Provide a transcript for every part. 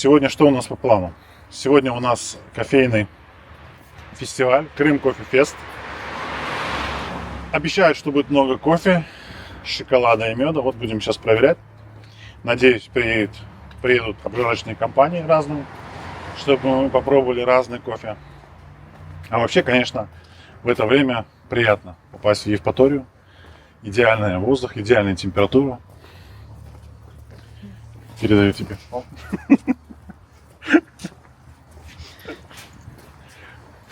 Сегодня что у нас по плану? Сегодня у нас кофейный фестиваль Крым Кофе Фест. Обещают, что будет много кофе, шоколада и меда. Вот будем сейчас проверять. Надеюсь, приедут обжарочные компании разные, чтобы мы попробовали разный кофе. А вообще, конечно, в это время приятно попасть в Евпаторию. Идеальный воздух, идеальная температура. Передаю тебе.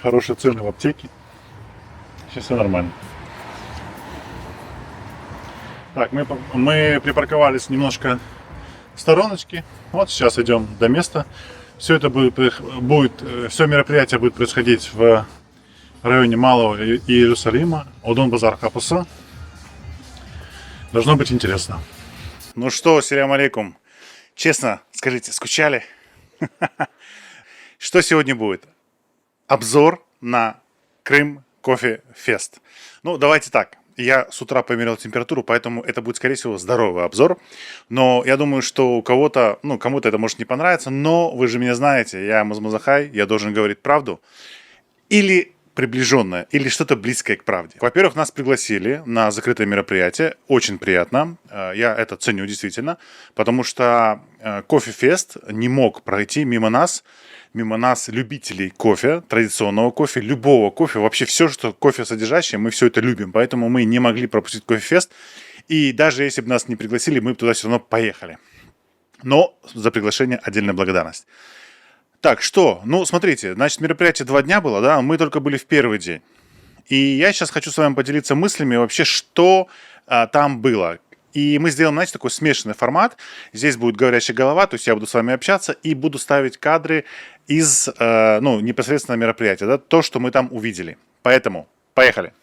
Хорошие цены в аптеке. Сейчас все нормально. Так, мы припарковались немножко в стороночке. Вот сейчас идем до места. Все это все мероприятие будет происходить в районе Малого Иерусалима, Одон Базар Хапуса. Должно быть интересно. Ну что, салям алейкум. Честно, скажите, скучали? Что сегодня будет? Обзор на Крым Кофе Фест. Ну, давайте так. Я с утра померил температуру, поэтому это будет, скорее всего, здоровый обзор. Но я думаю, что у кого-то, кому-то это может не понравиться, но вы же меня знаете, я Мазмазахай, я должен говорить правду. Или приближенное, или что-то близкое к правде. Во-первых, нас пригласили на закрытое мероприятие. Очень приятно. Я это ценю действительно, потому что Кофе-фест не мог пройти мимо нас, любителей кофе, традиционного кофе, любого кофе, вообще все, что кофе содержащее, мы все это любим, поэтому мы не могли пропустить Кофе-фест, и даже если бы нас не пригласили, мы бы туда все равно поехали. Но за приглашение отдельная благодарность. Так, что? Ну, смотрите, значит, мероприятие 2 дня было, да, мы только были в первый день. И я сейчас хочу с вами поделиться мыслями вообще, что там было. И мы сделаем, знаете, такой смешанный формат. Здесь будет говорящая голова, то есть я буду с вами общаться и буду ставить кадры из, непосредственно мероприятия, да, то, что мы там увидели. Поэтому, поехали.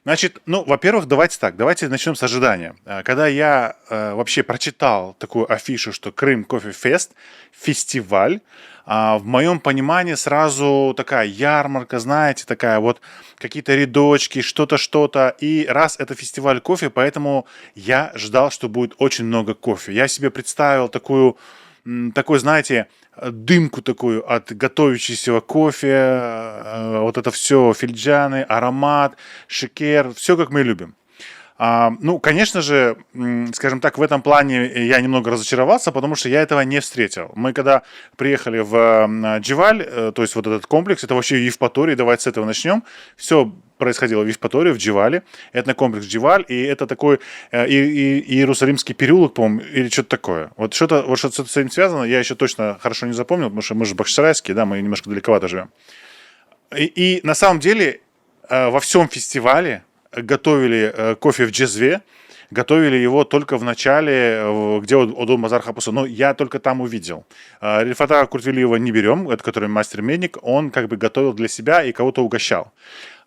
Значит, во-первых, давайте начнем с ожидания. Когда я вообще прочитал такую афишу, что Крым Кофе Фест, фестиваль, в моем понимании сразу такая ярмарка, знаете, такая вот какие-то рядочки, что-то. И раз это фестиваль кофе, поэтому я ждал, что будет очень много кофе. Я себе представил такой, знаете, дымку такую от готовящегося кофе, вот это все, финджаны, аромат, шекер, все как мы любим. Конечно же, скажем так, в этом плане я немного разочаровался, потому что я этого не встретил. Мы когда приехали в Дживаль, то есть вот этот комплекс, это вообще Евпатория, давайте с этого начнем. Все происходило в Евпатории, в Дживале. Это комплекс Дживаль, и это такой Иерусалимский переулок, по-моему, или что-то такое. Вот что-то с этим связано, я еще точно хорошо не запомнил, потому что мы же бахчисарайские, да, мы немножко далековато живем. И на самом деле во всем фестивале готовили кофе в Джезве, готовили его только в начале, где Одон Базар Хапуса, но я только там увидел. Рифата Куртвилиева не берем, это который мастер-медник, он как бы готовил для себя и кого-то угощал.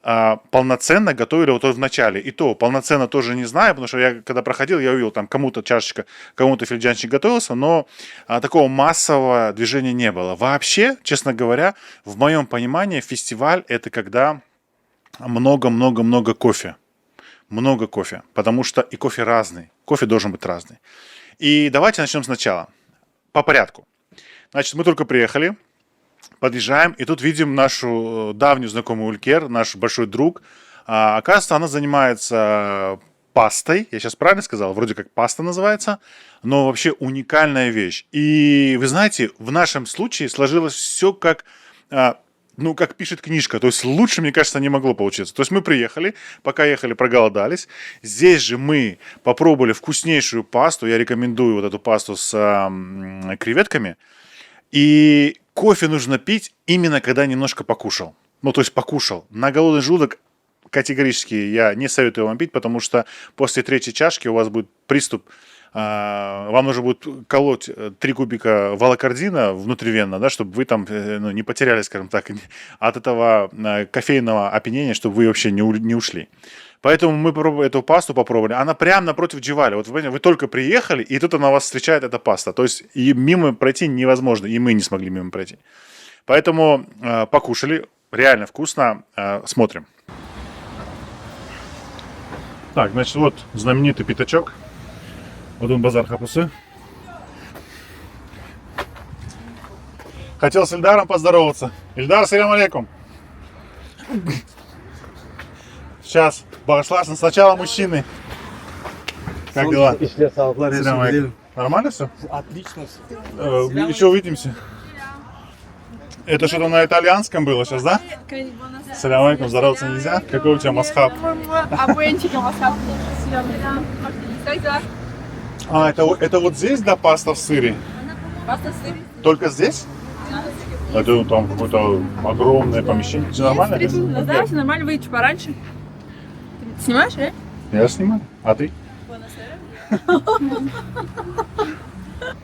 Полноценно готовили вот в начале. И то полноценно тоже не знаю, потому что я когда проходил, я увидел там кому-то чашечка, кому-то фельджанчик готовился, но такого массового движения не было. Вообще, честно говоря, в моем понимании фестиваль это когда много кофе. Много кофе. Потому что и кофе разный. Кофе должен быть разный. И давайте начнем сначала. По порядку. Значит, мы только приехали. Подъезжаем. И тут видим нашу давнюю знакомую Улькер, наш большой друг. Оказывается, она занимается пастой. Я сейчас правильно сказал? Вроде как паста называется. Но вообще уникальная вещь. И вы знаете, в нашем случае сложилось все как пишет книжка. То есть лучше, мне кажется, не могло получиться. То есть мы приехали, пока ехали, проголодались. Здесь же мы попробовали вкуснейшую пасту. Я рекомендую вот эту пасту с креветками. И кофе нужно пить именно когда немножко покушал. То есть покушал. На голодный желудок категорически я не советую вам пить, потому что после 3-й чашки у вас будет приступ. Вам нужно будет колоть 3 кубика волокордина внутривенно, да, чтобы вы там не потеряли, скажем так, от этого кофейного опьянения, чтобы вы вообще не ушли. Поэтому мы эту пасту попробовали. Она прямо напротив Дживаля. Вот вы только приехали, и тут она вас встречает, эта паста. То есть и мимо пройти невозможно, и мы не смогли мимо пройти. Поэтому покушали. Реально вкусно. Смотрим. Так, значит, вот знаменитый пятачок. Одон Базар Хапусы. Хотел с Ильдаром поздороваться. Ильдар, салям алейкум. Сейчас, Багашлашин, сначала мужчины. Как дела? Салям алейкум. Нормально все? Отлично. Еще увидимся. Это что-то на итальянском было сейчас, да? Салям алейкум, здороваться нельзя. Какой у тебя масхаб? А, это вот здесь, да, паста в сыре? Паста в сыре. Только здесь? Это там какое-то огромное помещение. Все нормально? Да, все нормально, выйдешь пораньше. Ты снимаешь, да? Я снимаю. А ты?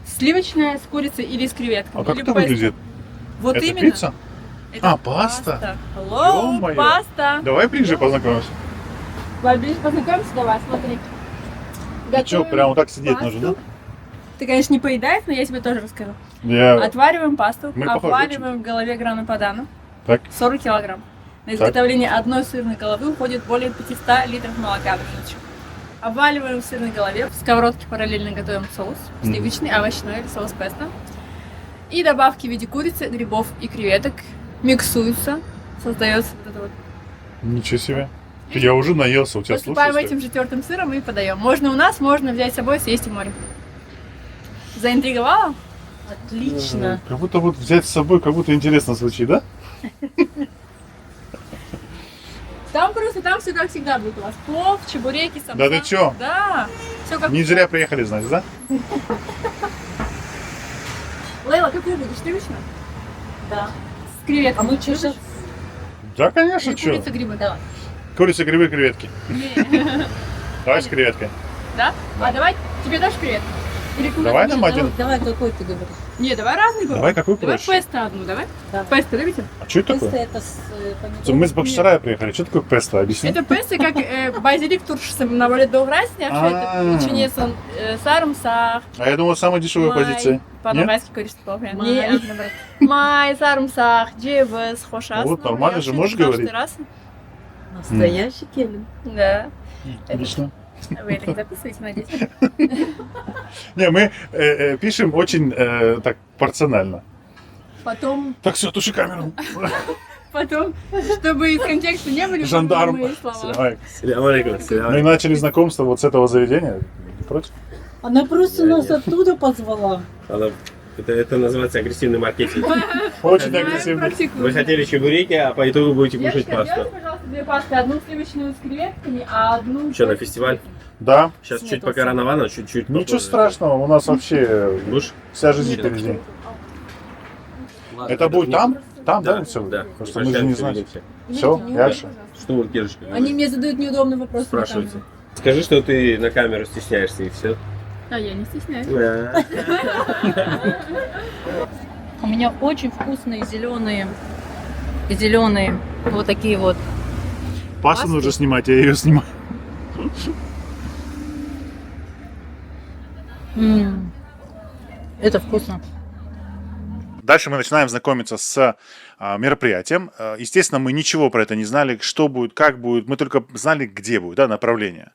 Сливочная с курицей или с креветками. А как или это песто. выглядит? Вот Это именно. пицца? Это А, паста. Hello, Ё-моё. паста. Давай ближе познакомимся. Поближе познакомимся, давай, смотри. И что, прямо вот так сидеть пасту. нужно, да? Ты, конечно, не поедаешь, но я тебе тоже расскажу. Я... Отвариваем пасту, Мы похожи обваливаем в голове грана падана. Так. 40 килограмм. На изготовление одной сырной головы уходит более 500 литров молока. Обваливаем в сырной голове. В сковородке параллельно готовим соус. Сливочный, овощной или соус песто. И добавки в виде курицы, грибов и креветок миксуются. Создается вот это вот. Ничего себе. Я уже наелся, у тебя Посыпаем слушай. этим же тертым сыром и подаем. Можно у нас, можно взять с собой, съесть в море. Заинтриговала? Отлично. Как будто вот взять с собой, как будто интересно звучит, да? Там просто, там все как всегда будет у вас. Плов, чебуреки, самса. Да ты чё? Да. Все как Не зря приехали, значит, да? Лейла, какую будешь? Сливочную? Да. С креветками. А мы что сейчас? Да, конечно, Или что. курица, грибы, давай. Курица, грибы, креветки. Не. Давай с креветкой. Да? А давай, тебе дашь креветку? Или курицу? Давай нам один. Давай, какой ты говоришь? Не, давай разные Давай какой Давай проще. песто одну, давай. Давай. Песто любите? А что это Песто такое? это с помидором. Мы с Бахчисарая приехали. Что такое песто? Объясни. Это песто как базилик туршысы навалит до врасня, что это ученица сарымсак. А я думал, самая дешевая позиция. Нет? По-норвежски говоришь, что плохо. Май. Не, наоборот. Май, сарымсак, джевес, хошас. Вот, нормально же, можешь говорить? Настоящий келин. Да. Отлично. Вы это не записываете, надеюсь? Не, мы пишем очень так порционально. Потом, Так, все, туши камеру. чтобы из контекста не были Жандарм. мои слова. Давай. Салям алейкум. Мы начали знакомство вот с этого заведения. Не против? Она просто нас оттуда позвала. Это называется агрессивный маркетинг. Очень агрессивно. Вы хотели чебуреки, а по итогу будете кушать Девушка, пасту. сделайте, пожалуйста, две пасты. Одну сливочную с креветками, а одну... Что, на фестиваль? Да. Сейчас Нет, чуть вот пока рановато, чуть-чуть. Ничего попозже. страшного, у нас вообще Будешь? вся жизнь впереди. Это будет там? Там, да, все? Да. Потому что мы же не знаем. Увидимся. Все, дальше. Что вы, Кирочка, Они говорите? мне задают неудобный вопрос. на Спрашивайте. камеру. Скажи, что ты на камеру стесняешься, и все. А я не стесняюсь. У меня очень вкусные зеленые вот такие вот. Пасту нужно снимать, я ее снимаю. Это вкусно. Дальше мы начинаем знакомиться с мероприятием. Естественно, мы ничего про это не знали, что будет, как будет. Мы только знали, где будет, да, направление.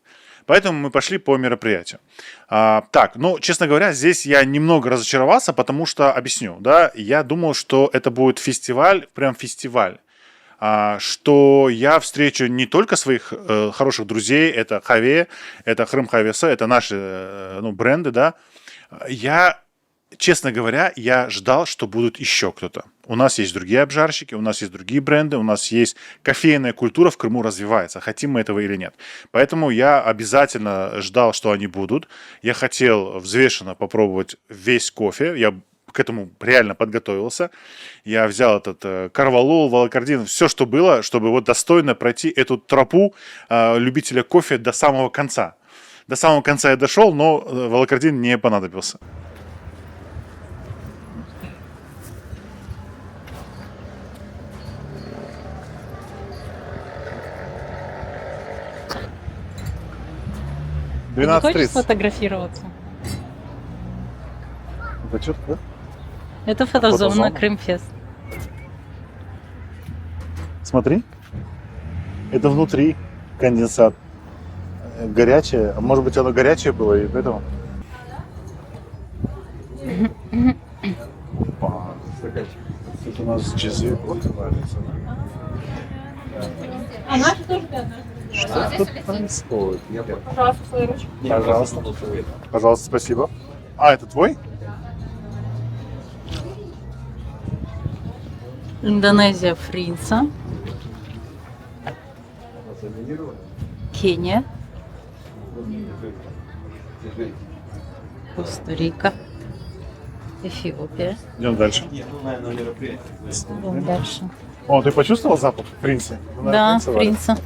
Поэтому мы пошли по мероприятию. Так, ну, честно говоря, здесь я немного разочаровался, потому что, объясню, да, я думал, что это будет фестиваль, прям фестиваль. Что я встречу не только своих хороших друзей, это Хаве, это Хрым Хавеса, это наши бренды, да. Честно говоря, я ждал, что будут еще кто-то. У нас есть другие обжарщики, у нас есть другие бренды, у нас есть кофейная культура в Крыму развивается, хотим мы этого или нет. Поэтому я обязательно ждал, что они будут. Я хотел взвешенно попробовать весь кофе. Я к этому реально подготовился. Я взял этот карвалол, волокордин, все, что было, чтобы вот достойно пройти эту тропу любителя кофе до самого конца. До самого конца я дошел, но волокордин не понадобился. Ты не хочешь 12:30. сфотографироваться? Это что такое? Это фотозона Фотозона? Крымфест. Смотри. Это внутри конденсат. Горячее. А может быть оно горячее было и поэтому? Опа. тут у нас джизи валится. А наши тоже одна. Что тут происходит? Пожалуйста, свою ручку. Пожалуйста. Пожалуйста, спасибо. А, это твой? Индонезия, Фринца. Кения. Коста-Рика. Эфиопия. Идем дальше. Идем дальше. О, ты почувствовал запах принца? Да, Фринца.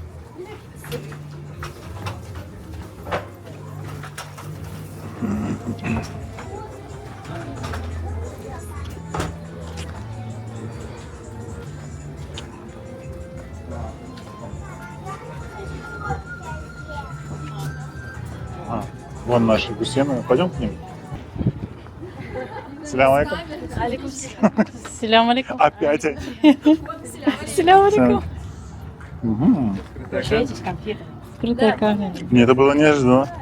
А, вон наши гусены. Пойдем к ним. Салям алейкум. Селям алейкум. Опять они. Селям алейкум. Угу. Скрытая камера. Мне это было неожиданно.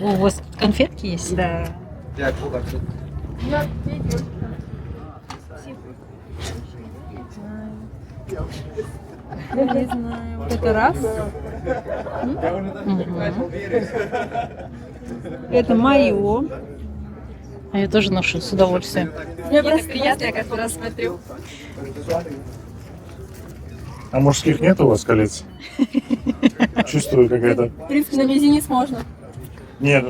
О, у вас конфетки есть? Да. Я не знаю. Вот это раз. Это мое. А я тоже ношу с удовольствием. Мне просто приятно, я как раз смотрю. А мужских нет у вас колец? Чувствую какая-то... В принципе, на мизинец можно. Нет,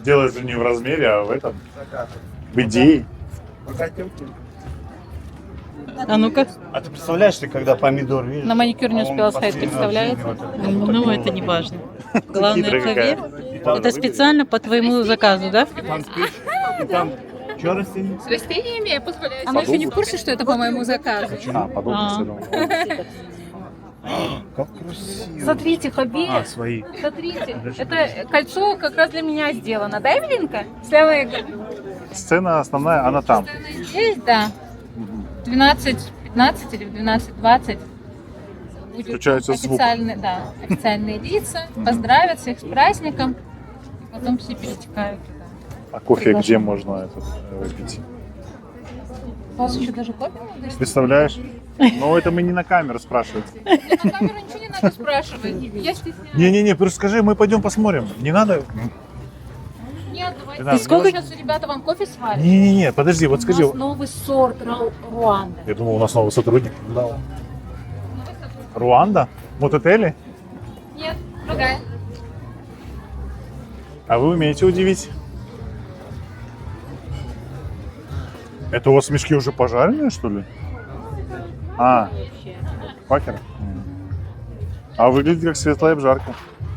дело же не в размере, а в этом. В идее. А ну-ка, А ты представляешь, ты когда помидор видишь? на маникюр не а он успела сказать, посередине представляете? вот Ну, это не важно. Главное, Хитрая какая. проверь. Это специально по твоему заказу, да? там спишь, и там что растение? С растениями я позволяю. А мы еще не в курсе, что это по моему заказу. А, подумайте, я думал. Как красиво. Смотрите, Хабиб. А, свои. Смотрите, это кольцо как раз для меня сделано. Да, Эвелинка? Слева Сцена основная, она там. здесь, да. 12-15 или в 12-20 будет Включается звук. официальные лица, поздравят всех с праздником, и потом все перетекают туда. А кофе где можно этот, выпить? У вас еще даже кофе надо? Представляешь? Ну, это мы не на камеру спрашиваем. Мне на камеру ничего не надо спрашивать. Я стесняюсь. Не-не-не, просто скажи, мы пойдем посмотрим. Не надо? Нет, давайте. Да, сколько- Сейчас ребята вам кофе сварят. Не-не-не, подожди, вот скажи. У нас новый сорт Руанда. Я думал, у нас новый сотрудник. Руанда? Мототели? Нет, другая. А вы умеете удивить? Это у вас мешки уже пожаренные, что ли? А, факер? А выглядит как светлая обжарка.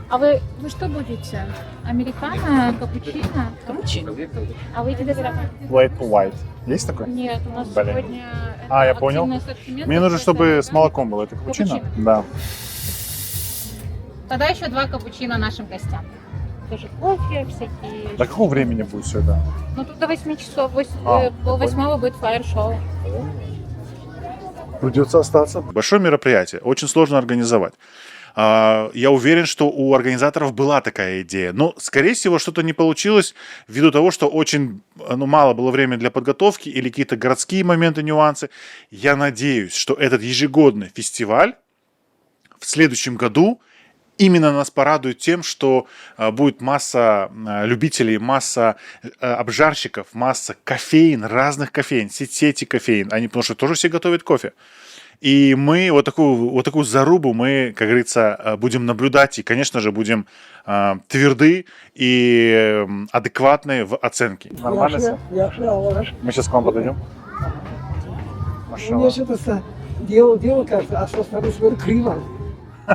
А вы что будете? Американо, капучино? А вы тебе White to white. Есть такой? Нет, у нас Блин. сегодня А, я понял. активный ассортимент. Мне нужно, чтобы с молоком было. Это капучино? Капучино. Да. Тогда еще 2 капучино нашим гостям. Тоже кофе всякие. До какого времени будет все это? Ну тут до 8 часов, А, пол-8 будет фаер-шоу. Придется остаться. Большое мероприятие, очень сложно организовать. Я уверен, что у организаторов была такая идея, но, скорее всего, что-то не получилось ввиду того, что очень мало было времени для подготовки или какие-то городские моменты, нюансы. Я надеюсь, что этот ежегодный фестиваль в следующем году именно нас порадует тем, что будет масса любителей, масса обжарщиков, масса кофеин, разных кофеин, сети кофеин. Они, потому что тоже все готовят кофе. И мы вот такую зарубу мы, как говорится, будем наблюдать и, конечно же, будем тверды и адекватны в оценке. Нормально всё? Мы сейчас к вам подойдем. У меня что-то дело кажется, а со стороны смотрю криво.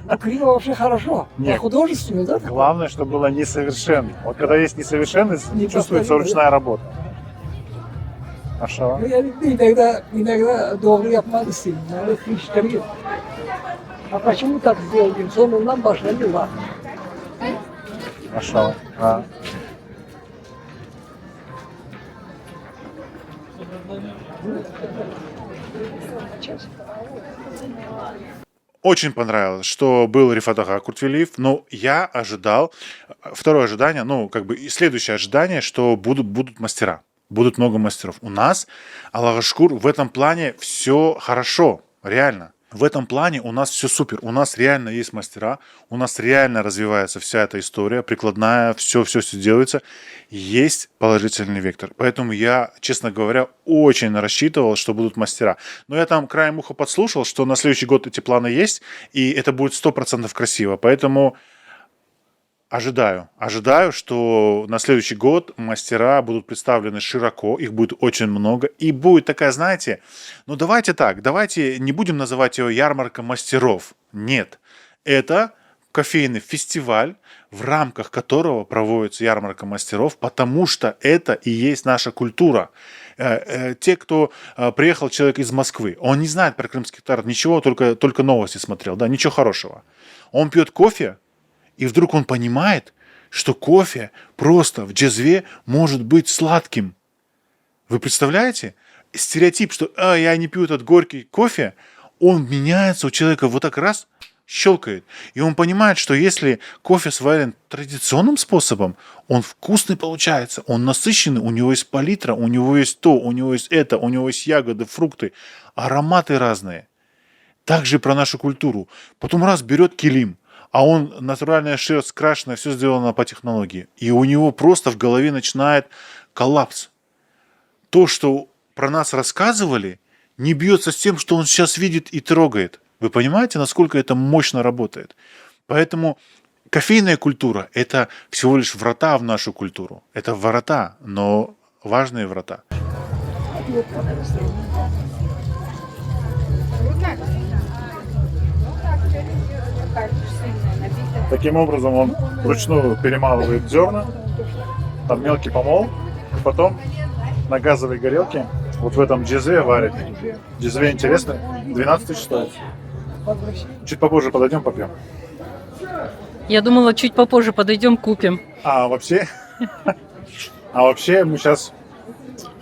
Ну, криво вообще хорошо. Нет. А художественно, да? Главное, чтобы было несовершенно. Вот когда есть несовершенность, Не чувствуется повторимо, ручная работа. Машала. Ну, я иногда добрый обман сильный, надо кричать. А почему так сделали? Зону нам башня не ладно. Машала. А. Очень понравилось, что был Рифат Ага Куртвелиев, но я ожидал, второе ожидание, ну, как бы и следующее ожидание, что будут мастера. будут много мастеров. У нас, Аллах шкур, в этом плане все хорошо, реально. В этом плане у нас все супер. У нас реально есть мастера, у нас реально развивается вся эта история, прикладная, все делается. Есть положительный вектор. Поэтому я, честно говоря, очень рассчитывал, что будут мастера. Но я там краем уха подслушал, что на следующий год эти планы есть, и это будет 100% красиво. Поэтому ожидаю, что на следующий год мастера будут представлены широко, их будет очень много, и будет такая, знаете, ну давайте не будем называть ее ярмарка мастеров. Нет, это кофейный фестиваль, в рамках которого проводится ярмарка мастеров, потому что это и есть наша культура. Те, кто приехал человек из Москвы, он не знает про крымский тарт ничего, только новости смотрел, да, ничего хорошего. Он пьет кофе, и вдруг он понимает, что кофе просто в джезве может быть сладким. Вы представляете? Стереотип, что я не пью этот горький кофе, он меняется у человека вот так раз, щелкает. И он понимает, что если кофе сварен традиционным способом, он вкусный получается, он насыщенный, у него есть палитра, у него есть то, у него есть это, у него есть ягоды, фрукты, ароматы разные. Также про нашу культуру. Потом раз берет килим, а он натуральная шерсть, крашеная, все сделано по технологии. И у него просто в голове начинает коллапс. То, что про нас рассказывали, не бьется с тем, что он сейчас видит и трогает. Вы понимаете, насколько это мощно работает? Поэтому кофейная культура – это всего лишь врата в нашу культуру. Это врата, но важные врата. Таким образом он вручную перемалывает зерна, там мелкий помол, и потом на газовой горелке вот в этом джезве варит. Джезве интересно, 12 тысяч стоит. Чуть попозже подойдем, попьем. Я думала, чуть попозже подойдем, купим. А вообще мы сейчас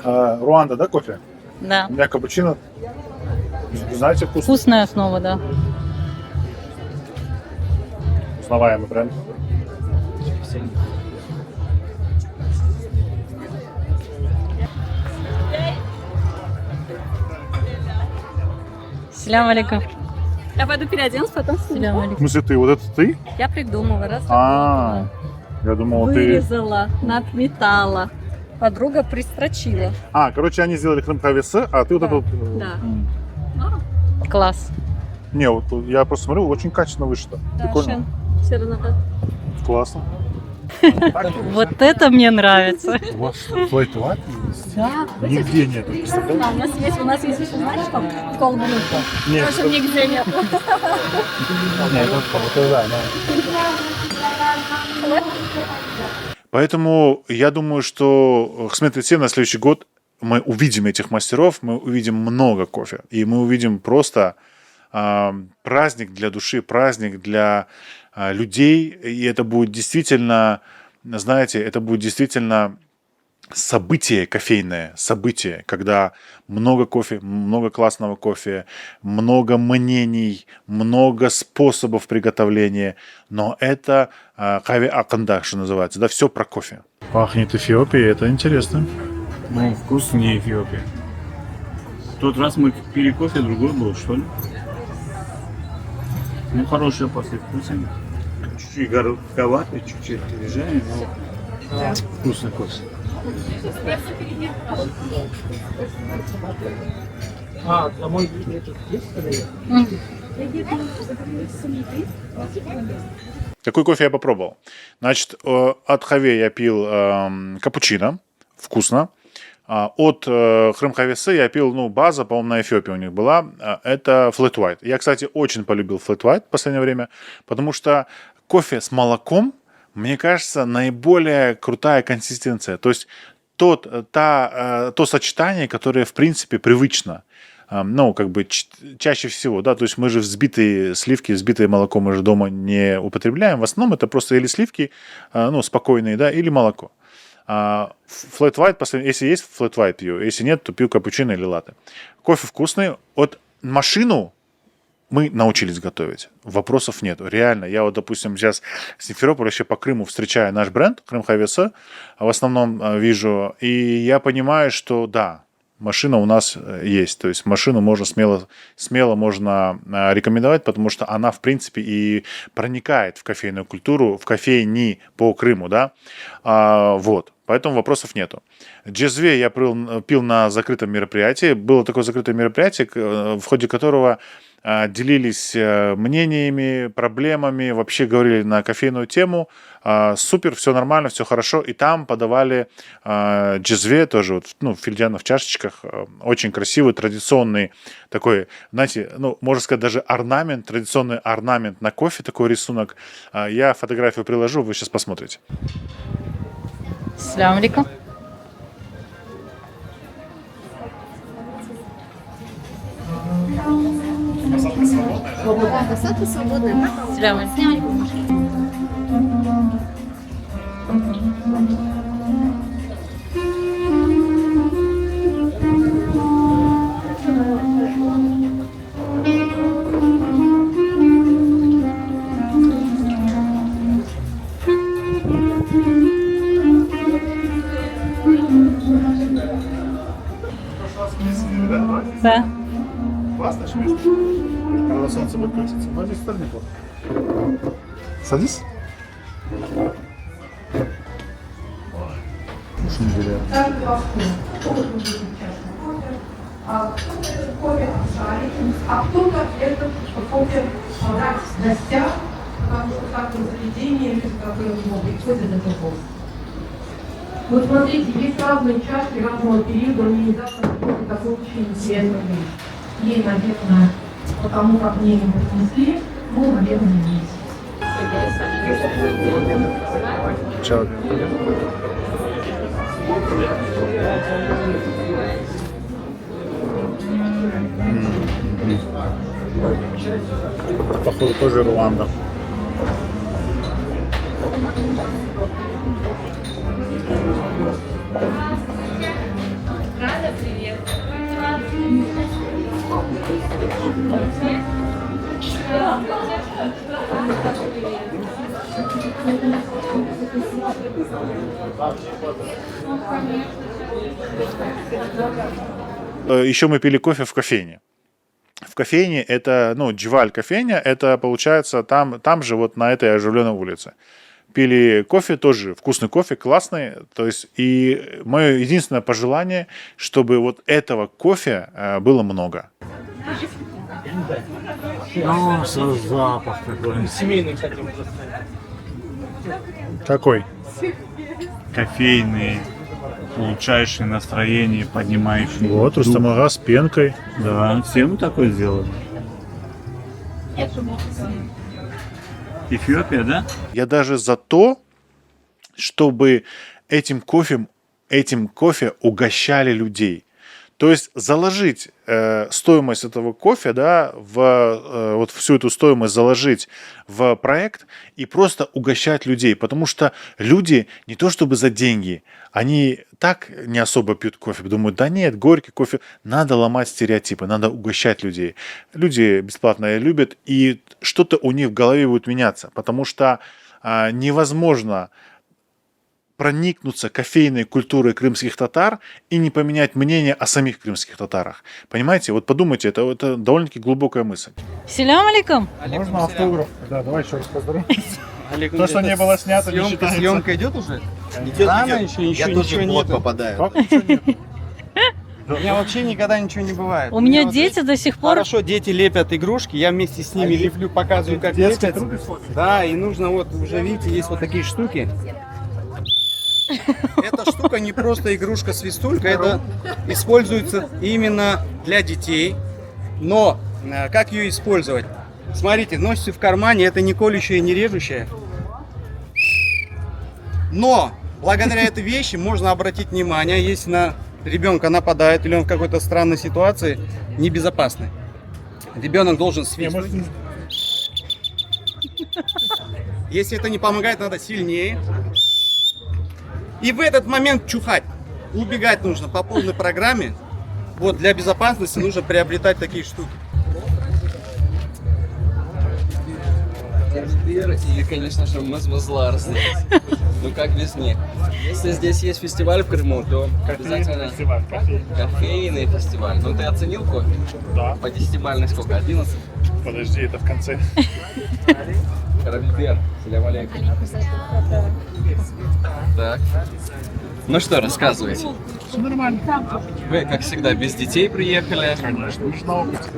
Руанда, да, кофе? Да. У меня капучино. Знаете, вкусно? Вкусная основа, да. Узнаваемый бренд. Салям алейкум. Я пойду переоденусь, потом Салям В алейкум. смысле, ты вот это ты? Я придумала, раз. Я думал, ты... Вырезала, надметала. Подруга пристрочила. Короче, они сделали крем-кавесе, а ты вот Да. это вот... Да. Класс. Не, вот я просто смотрю, очень качественно вышито. Прикольно. Все равно так. Классно. Вот это мне нравится. У вас флайт лайт есть? Да. Нигде нет. Представляете? Да, у нас есть еще, знаешь, там колбанка. Нет, Больше нигде нет. Поэтому я думаю, что Хсмет Итсе на следующий год мы увидим этих мастеров, мы увидим много кофе. И мы увидим просто праздник для души, праздник для людей. И это будет действительно, знаете, это будет действительно событие кофейное, событие, когда много кофе, много классного кофе, много мнений, много способов приготовления, но это кави аканда, что называется, да, все про кофе. Пахнет Эфиопией, это интересно. Ну, вкус не Эфиопия. В тот раз мы пили кофе, другой был, что ли? Ну, хорошее послевкусие. Чуть-чуть горьковатый, чуть-чуть режание, но вкусный кофе. Домой этот есть, скорее? Какой кофе я попробовал? Значит, от Хаве я пил капучино, вкусно. От Хрым Хавесе я пил, база, по-моему, на Эфиопии у них была. Это Flat White. Я, кстати, очень полюбил Flat White в последнее время, потому что кофе с молоком, мне кажется, наиболее крутая консистенция. То есть то сочетание, которое, в принципе, привычно. Чаще всего, да, то есть мы же взбитые сливки, взбитое молоко мы же дома не употребляем. В основном это просто или сливки, спокойные, да, или молоко. Flat White, если есть Flat White пью, если нет, то пью капучино или латте. Кофе вкусный. Машину мы научились готовить. Вопросов нет. Реально. Я вот, допустим, сейчас с Симферополя вообще по Крыму встречаю наш бренд Крым Хавеса, в основном вижу. И я понимаю, что да, машина у нас есть. То есть машину можно смело можно рекомендовать, потому что она, в принципе, и проникает в кофейную культуру, в кофейни по Крыму, да. Вот. Поэтому вопросов нету. Джезве я пил на закрытом мероприятии. Было такое закрытое мероприятие, в ходе которого делились мнениями, проблемами, вообще говорили на кофейную тему. Супер, все нормально, все хорошо. И там подавали джезве, тоже вот, ну, филидяна в чашечках. Очень красивый, традиционный такой, знаете, ну, можно сказать, даже орнамент, традиционный орнамент на кофе, такой рисунок. Я фотографию приложу, вы сейчас посмотрите. Ассаляму алейкум. Ассаляму алейкум. Да. Классно, когда солнце будет крутиться. Но здесь тоже неплохо. Садись. А кто-то это кофе брать в гостях, потому что как в заведении, которые приходят на кофе. Вот смотрите, есть разные чашки разного периода, мне недавно какой-то такой очень интересный. Ей, наверное, потому как мне его принесли, ну, наверное, месяц. Чао. Походу тоже Руанда. Рада, привет. Еще мы пили кофе в кофейне. В кофейне это, ну, Дживаль кофейня, это получается там же, вот на этой оживленной улице. Пили кофе, тоже вкусный кофе, классный. То есть, и мое единственное пожелание, чтобы вот этого кофе было много. Ну, запах такой. Семейный, кстати, Какой? Кофейный, улучшающий настроение, поднимающий. Вот, дух. Рустамага с пенкой. Да, все мы такое сделали. Эфиопия, да? Я даже за то, чтобы этим кофе угощали людей. То есть заложить стоимость этого кофе, да, вот всю эту стоимость заложить в проект и просто угощать людей. Потому что люди не то чтобы за деньги, они так не особо пьют кофе, думают, да нет, горький кофе. Надо ломать стереотипы, надо угощать людей. Люди бесплатно любят, и что-то у них в голове будет меняться. Потому что невозможно проникнуться кофейной культурой крымских татар и не поменять мнение о самих крымских татарах. Понимаете? Вот подумайте, это довольно-таки глубокая мысль. Ассаляму алейкум. Можно автограф? Да, давай еще раз поздравим. То, что не было снято, не считается. Съемка идет уже? Рано еще ничего нет. попадаю. Как ничего нет? У меня вообще никогда ничего не бывает. У меня вот дети до сих пор... Хорошо, дети лепят игрушки, я вместе с ними леплю, показываю, как Детский лепят. труд и фото. Да, и нужно вот, уже видите, есть вот такие штуки. Эта штука не просто игрушка-свистулька, это используется именно для детей. Но как ее использовать? Смотрите, носите в кармане, это не колющая и не режущая. Но благодаря этой вещи можно обратить внимание, если на ребенка нападает или он в какой-то странной ситуации, небезопасный. Ребенок должен свистнуть. Если это не помогает, надо сильнее. И в этот момент чухать. Убегать нужно по полной программе. Вот для безопасности нужно приобретать такие штуки. И, конечно же, Мазмазлар здесь. Ну как без них? Если здесь есть фестиваль в Крыму, то обязательно кофейный фестиваль. Ну ты оценил кофе? Да. По 10-бальной сколько? 11? Подожди, это в конце. Карабибер. Салям алейкум. Так. Ну что, рассказывайте. Нормально. Вы, как всегда, без детей приехали. Конечно, мы же на опыте.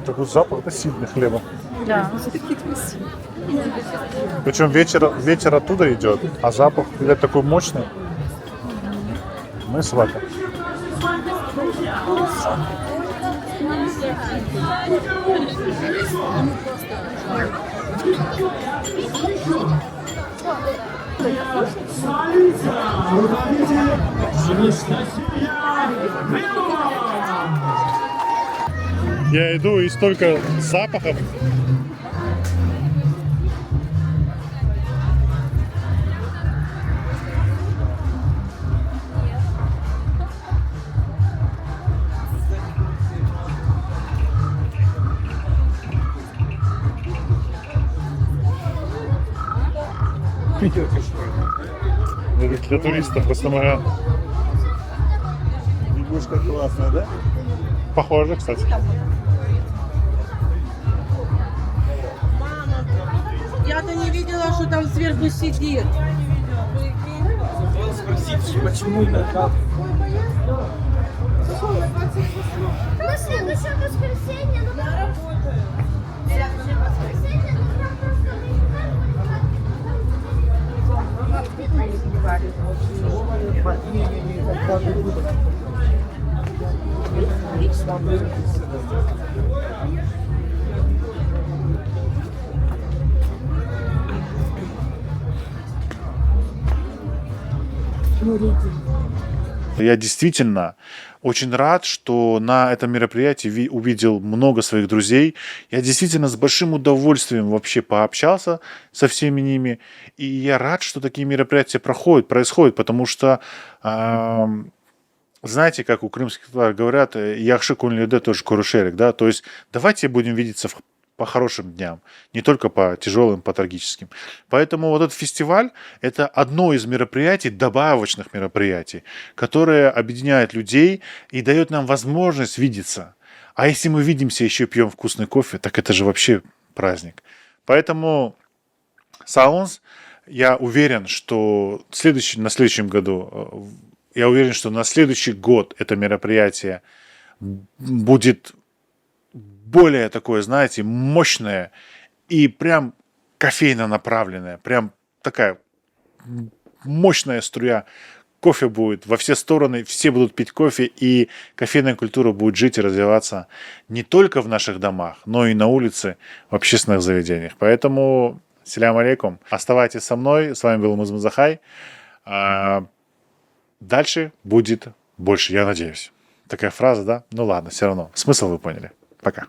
Такой запах сильный хлеба. Да. Причем ветер оттуда идет, а запах, видать, такой мощный. Мы с вами. Я иду и столько запахов. Это для туристов просто моя. Лягушка классная, да? Похоже, кстати. Я-то не видела, что там сверху сидит. Почему это? На следующее воскресенье, ну на работу. Следующее воскресенье, ну там Я действительно очень рад, что на этом мероприятии увидел много своих друзей. Я действительно с большим удовольствием вообще пообщался со всеми ними. И я рад, что такие мероприятия происходят, потому что, знаете, как у крымских говорят, яхши кунлиде тоже курушерик, да, то есть давайте будем видеться по хорошим дням, не только по тяжелым, по трагическим. Поэтому вот этот фестиваль – это одно из мероприятий, добавочных мероприятий, которое объединяет людей и дает нам возможность видеться. А если мы видимся, еще пьем вкусный кофе, так это же вообще праздник. Поэтому, Саунс, я уверен, что на следующем году, я уверен, что на следующий год это мероприятие будет более такое, знаете, мощное и прям кофейно направленное. Прям такая мощная струя. Кофе будет во все стороны, все будут пить кофе, и кофейная культура будет жить и развиваться не только в наших домах, но и на улице, в общественных заведениях. Поэтому, салям алейкум, оставайтесь со мной. С вами был Мазмазахай. Дальше будет больше, я надеюсь. Такая фраза, да? Ну ладно, все равно. Смысл вы поняли. Пока.